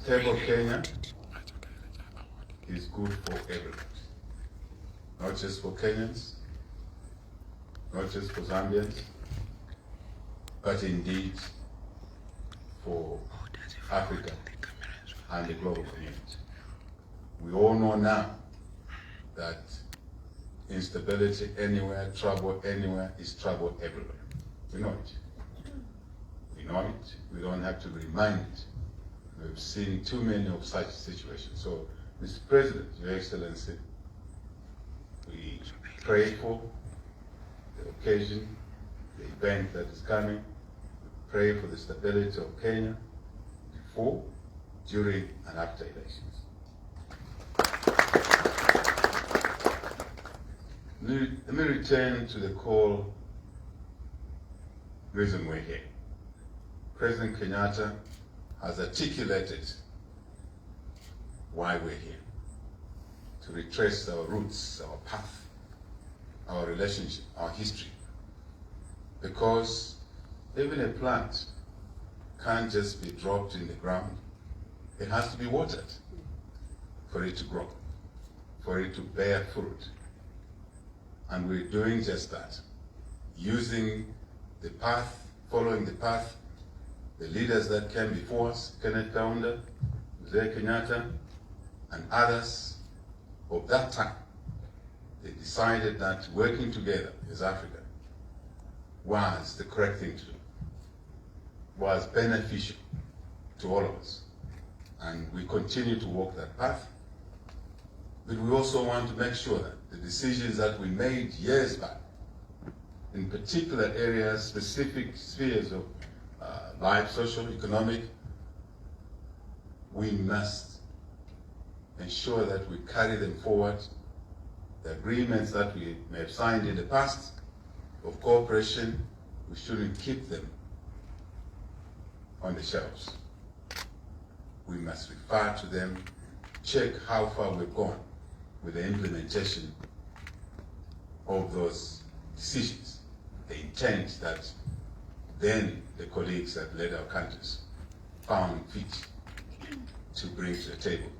Stable Kenya is good for everyone, not just for Kenyans, not just for Zambians, but indeed for Africa and the global community. We all know now that instability anywhere, trouble anywhere is trouble everywhere. We know it. We know it. We don't have to remind it. We've seen too many of such situations. So, Mr. President, Your Excellency, we pray for the occasion, the event that is coming. We pray for the stability of Kenya before, during, and after elections. Let me return to the core reason we're here. President Kenyatta has articulated why we're here. To retrace our roots, our path, our relationship, our history. Because even a plant can't just be dropped in the ground. It has to be watered for it to grow, for it to bear fruit. And we're doing just that, using the path, following the path, the leaders that came before us, Kenneth Kaunda, Mzee Kenyatta, and others of that time. They decided that working together as Africa was the correct thing to do, was beneficial to all of us. And we continue to walk that path. But we also want to make sure that the decisions that we made years back, in particular areas, specific spheres of life, social, economic, we must ensure that we carry them forward. The agreements that we may have signed in the past of cooperation, we shouldn't keep them on the shelves. We must refer to them, check how far we've gone with the implementation of those decisions, the intent that then the colleagues that led our countries found fit to bring to the table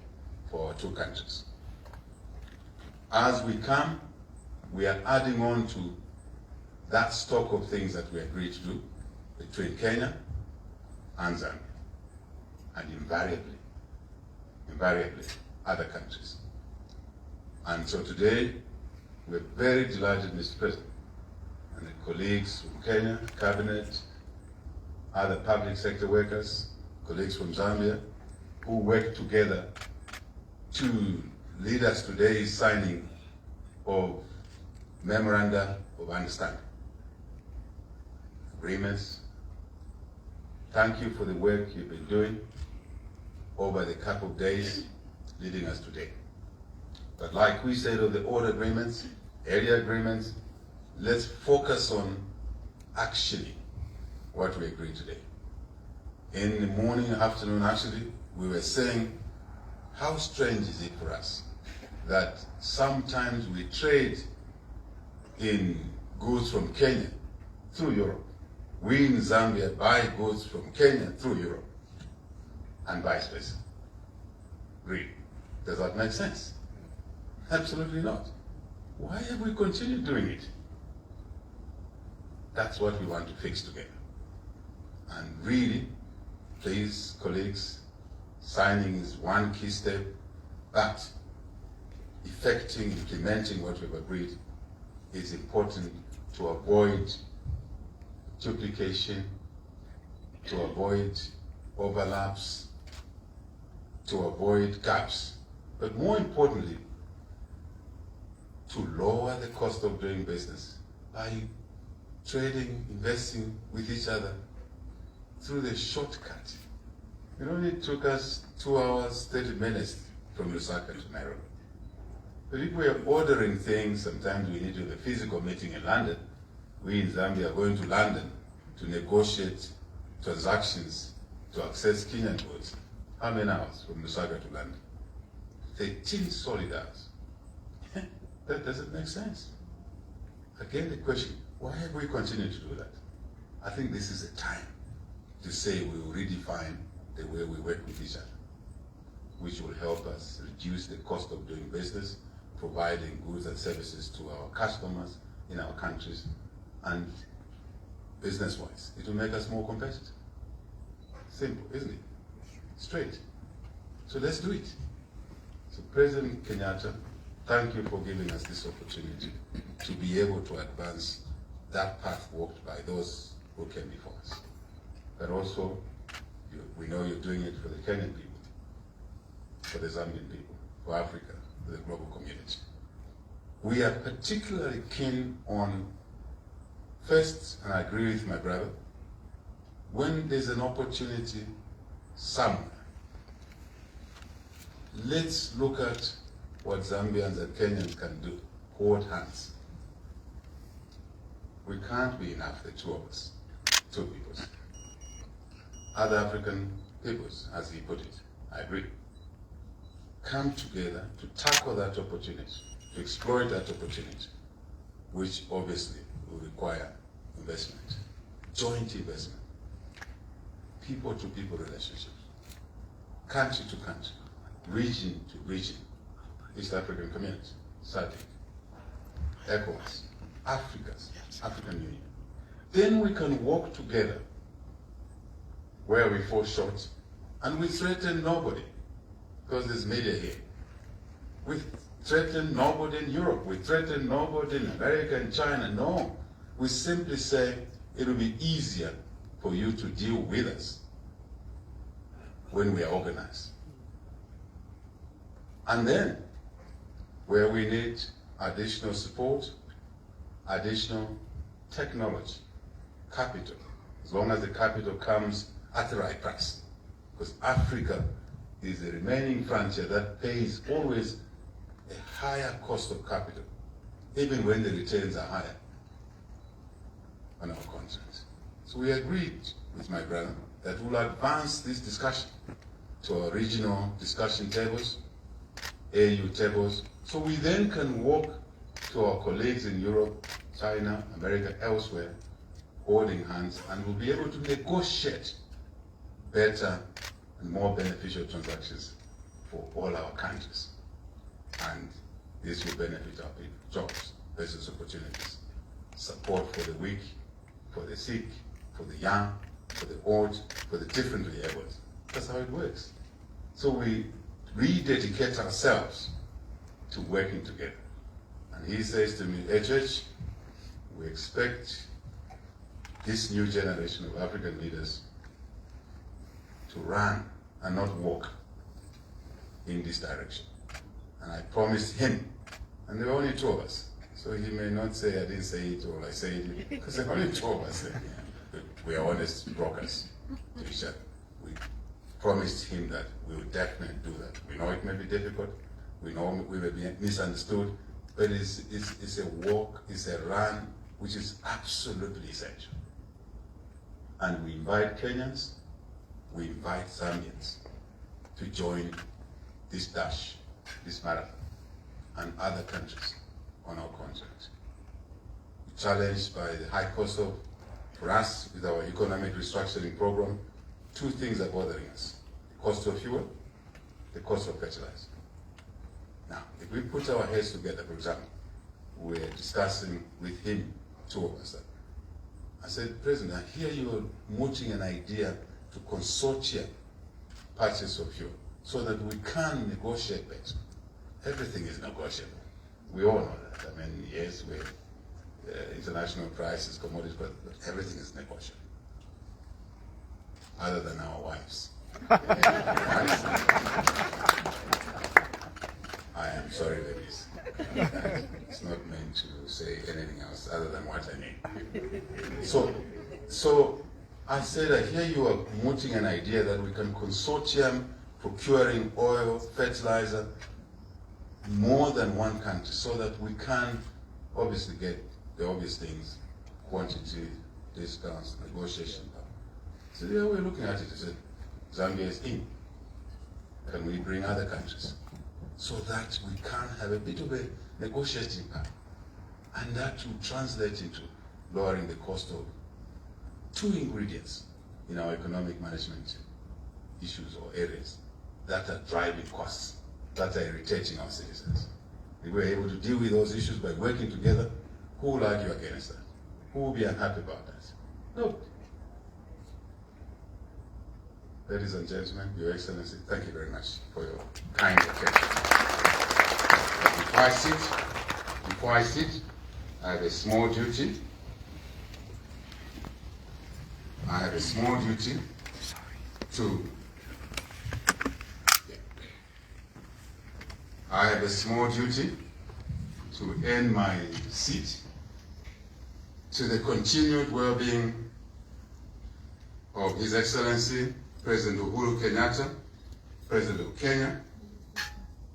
for our two countries. As we come, we are adding on to that stock of things that we agreed to do between Kenya and Zambia, and invariably other countries. And so today, we're very delighted, Mr. President, and the colleagues from Kenya, Cabinet, other public sector workers, colleagues from Zambia, who work together to lead us today's signing of memoranda of understanding, agreements. Thank you for the work you've been doing over the couple of days leading us today. But like we said of the order agreements, area agreements, let's focus on actually what we agreed today. In the morning, afternoon, actually, we were saying, how strange is it for us that sometimes we trade in goods from Kenya through Europe. We in Zambia buy goods from Kenya through Europe, and vice versa. Really, does that make sense? Absolutely not. Why have we continued doing it? That's what we want to fix together. And really, please, colleagues, signing is one key step, but effecting, implementing what we've agreed is important to avoid duplication, to avoid overlaps, to avoid gaps, but more importantly, to lower the cost of doing business by trading, investing with each other through the shortcut. It only took us 2 hours, 30 minutes from Lusaka to Nairobi. But if we are ordering things, sometimes we need to do the physical meeting in London. We in Zambia are going to London to negotiate transactions to access Kenyan goods. How many hours from Lusaka to London? 13 solid hours. That doesn't make sense. Again, the question, why have we continued to do that? I think this is a time to say we will redefine the way we work with each other. which will help us reduce the cost of doing business, providing goods and services to our customers in our countries, and business-wise, it will make us more competitive. Simple, isn't it? Straight. So let's do it. So President Kenyatta, thank you for giving us this opportunity to be able to advance that path walked by those who came before us. But also, we know you're doing it for the Kenyan people, for the Zambian people, for Africa, for the global community. We are particularly keen on, first, and I agree with my brother, when there's an opportunity somewhere, let's look at what Zambians and Kenyans can do. Hold hands. We can't be enough, the two of us, two peoples. Other African peoples, as he put it, I agree. Come together to tackle that opportunity, to exploit that opportunity, which obviously will require investment, joint investment, people-to-people relationships, country to country, region to region, East African community, SADC, ECOWAS, African Union. Then we can work together where we fall short, and we threaten nobody, because there's media here. We threaten nobody in Europe, we threaten nobody in America and China, no. We simply say it will be easier for you to deal with us when we are organized. And then, where we need additional support, additional technology, capital, as long as the capital comes at the right price. Because Africa is the remaining frontier that pays always a higher cost of capital, even when the returns are higher on our contracts. So we agreed with my brother that we'll advance this discussion to our regional discussion tables, AU tables, so we then can walk to our colleagues in Europe, China, America, elsewhere, holding hands, and we'll be able to negotiate better and more beneficial transactions for all our countries. And this will benefit our people, jobs, business opportunities, support for the weak, for the sick, for the young, for the old, for the differently abled. That's how it works. So we rededicate ourselves to working together. And he says to me, HH, we expect this new generation of African leaders to run and not walk in this direction. And I promised him, and there were only two of us, so he may not say I didn't say it or I say it, because there are only two of us. We are honest brokers to each other. We promised him that we would definitely do that. We know it may be difficult, we know we may be misunderstood, but it's a walk, it's a run, which is absolutely essential. And we invite Kenyans, we invite Zambians to join this dash, this marathon, and other countries on our continent. We're challenged by the high cost of, for us, with our economic restructuring program, two things are bothering us: the cost of fuel, the cost of fertilizer. Now, if we put our heads together, for example, we're discussing with him, two of us, I said, President, I hear you're mooting an idea to consortium purchase of fuel so that we can negotiate better. Everything is negotiable. We all know that. I mean, yes, we're international prices, commodities, but everything is negotiable. Other than our wives. I am sorry, ladies. It's not meant to say anything else other than what I mean. So I said, I hear you are mooting an idea that we can consortium procuring oil, fertilizer, more than one country, so that we can obviously get the obvious things, quantity, discounts, negotiation power. So yeah, we're looking at it. I said, Zambia is in. Can we bring other countries? So that we can have a bit of a negotiating power. And that will translate into lowering the cost of two ingredients in our economic management issues or areas: that are driving costs, that are irritating our citizens. If we're able to deal with those issues by working together, who will argue against that? Who will be unhappy about that? No. Ladies and gentlemen, Your Excellency, thank you very much for your kind attention. Before I sit, I have a small duty. I have a small duty to end my seat to the continued well-being of His Excellency President Uhuru Kenyatta, President of Kenya,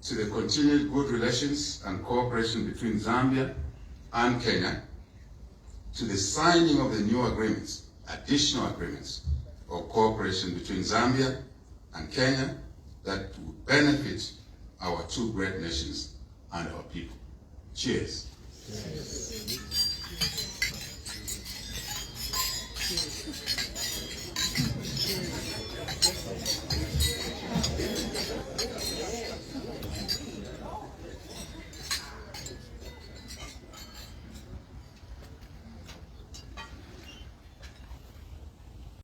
to the continued good relations and cooperation between Zambia and Kenya, to the signing of the new agreements, additional agreements of cooperation between Zambia and Kenya that will benefit our two great nations and our people. Cheers. Yes.